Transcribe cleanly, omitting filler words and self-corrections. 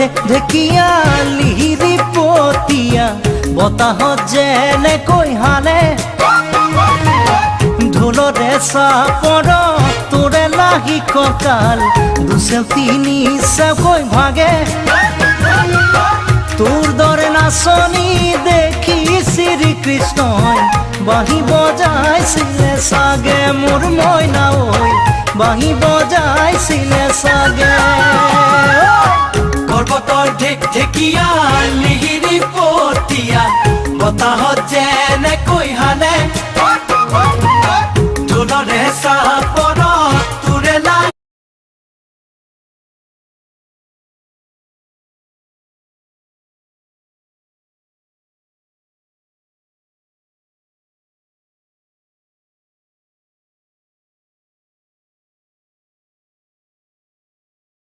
ঢেকিয়া লিহিৰি পতিয়া বতাহত যেনেকৈ হানে ঢোলৰে চাপৰ তোৰে লাহি কঁকাল দুচেও তিনি চেওকৈ ভাগে তোৰ দৰে নাচনি দেখি শ্ৰীকৃষ্ণই বাঁহী বজাইছিলে চাগে মোৰ মইনা ঐ বাঁহী বজাইছিলে চাগে পৰ্বতৰ ঢেকিয়া লিহিৰি পতিয়া বতাহত যেনেকৈ হানে ঢোলৰে চাপৰত